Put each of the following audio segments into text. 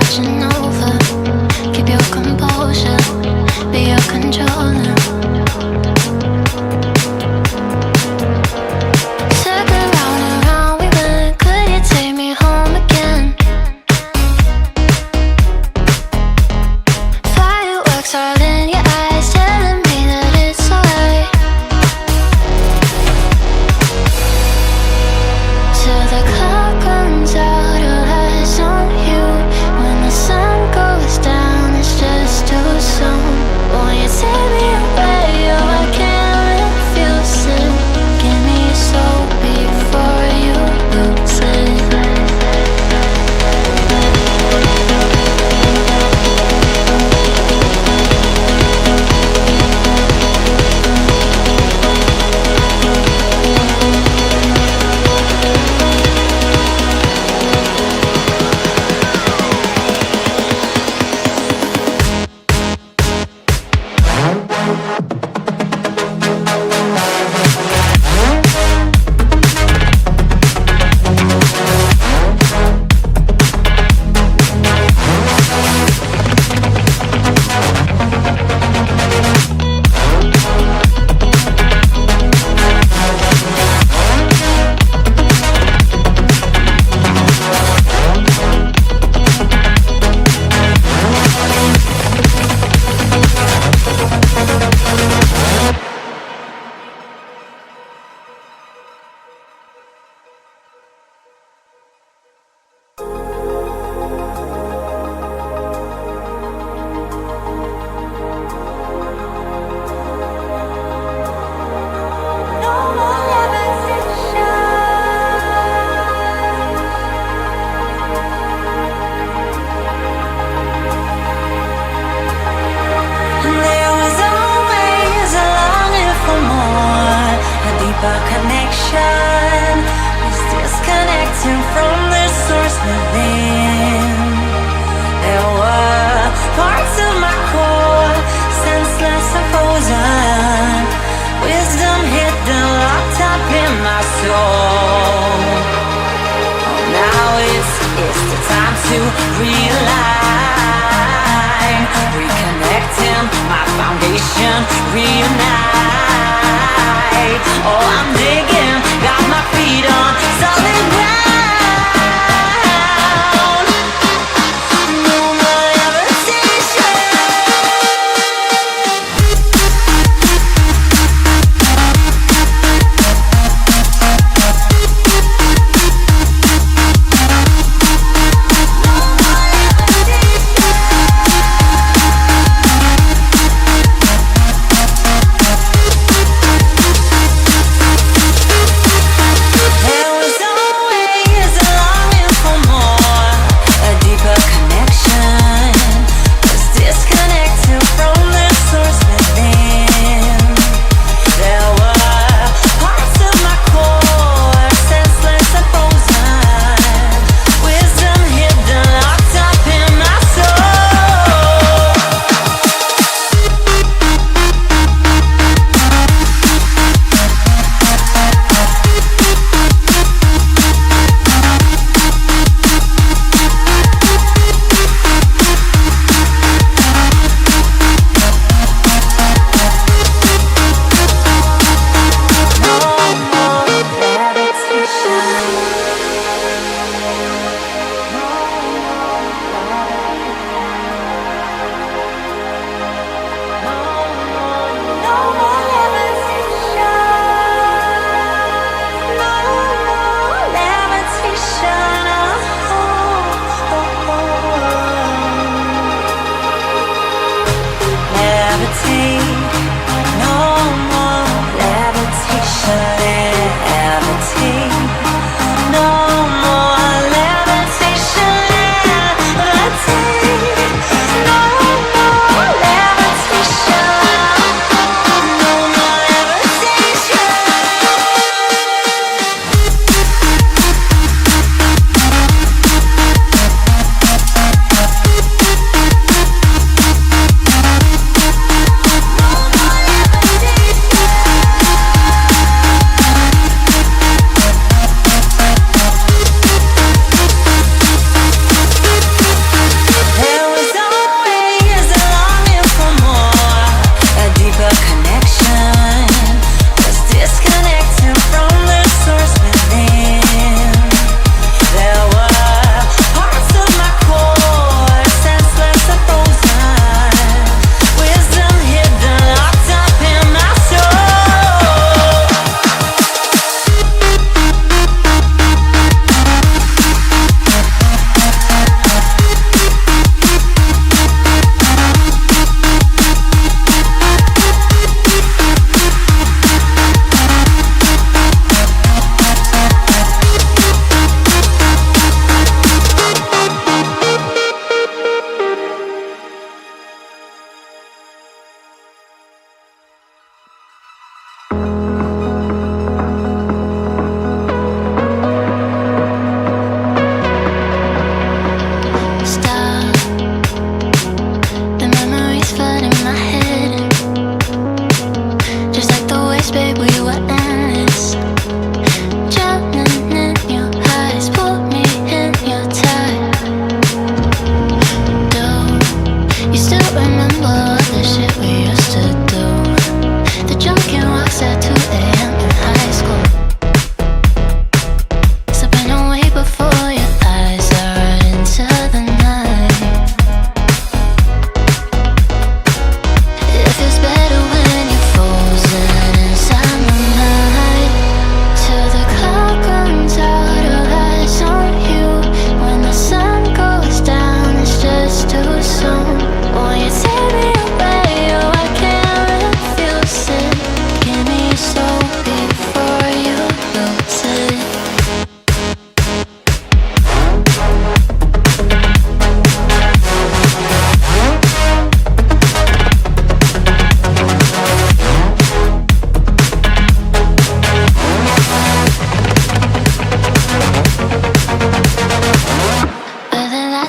watching over. Keep your composure, be your controller. Circle round and round we went. Could you take me home again? Fireworks all in your eyes, telling me that it's alright. Till the clock runs out, all eyes on you. When the sun goes down, it's just too soon. Won't you take me away? Oh, I can't refuse it. Give me your soul before you lose it. There was always a longing for more, a deeper connection. Was disconnecting from the source within. There were parts of my core, senseless and frozen. Wisdom hidden, locked up in my soul. Oh, now it's the time to realign, reconnecting my foundation, reunite. Oh, I'm digging, got my feet on solid ground. No more levitation. There was always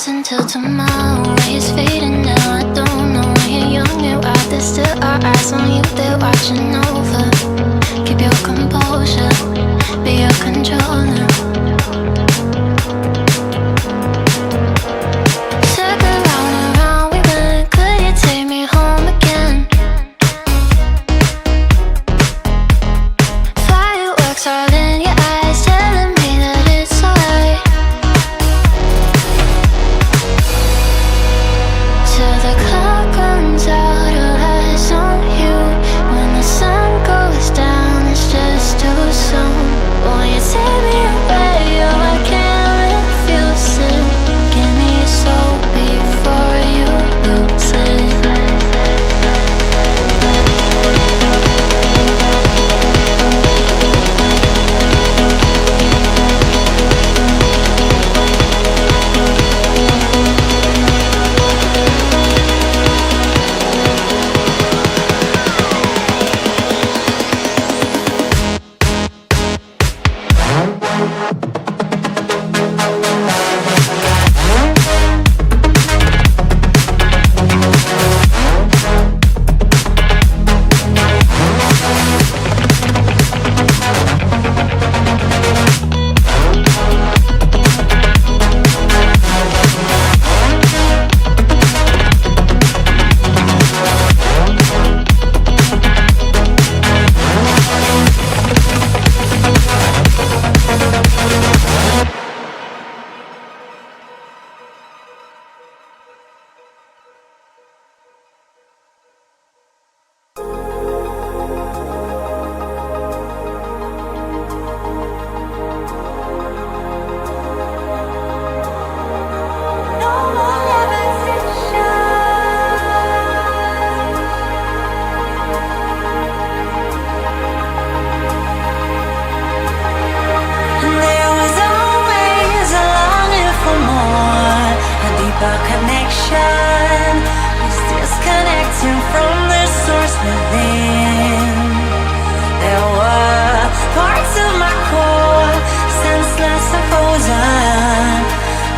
promise until tomorrow. It's fading now, I don't know. When you're young, you're out there, still our eyes on you, they're watching over. Keep your composure, be your controller. Circle round and round we went, could you take me home again? Fireworks all in your eyes, telling me that it's alright. Till the clock runs out, all eyes on you. When the sun goes down, it's just too soon. Won't you take me away? Oh, I can't refuse it. Give me your soul before you lose it. No more repetition. There was always a longing for more, a deeper connection. Was disconnecting from the source within. There were parts of my core, senseless and frozen.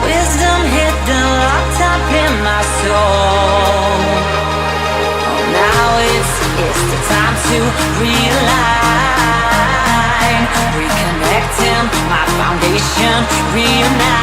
Wisdom hidden, locked up in my soul. Oh, now it's the time to realign, reconnecting my foundation, reunite.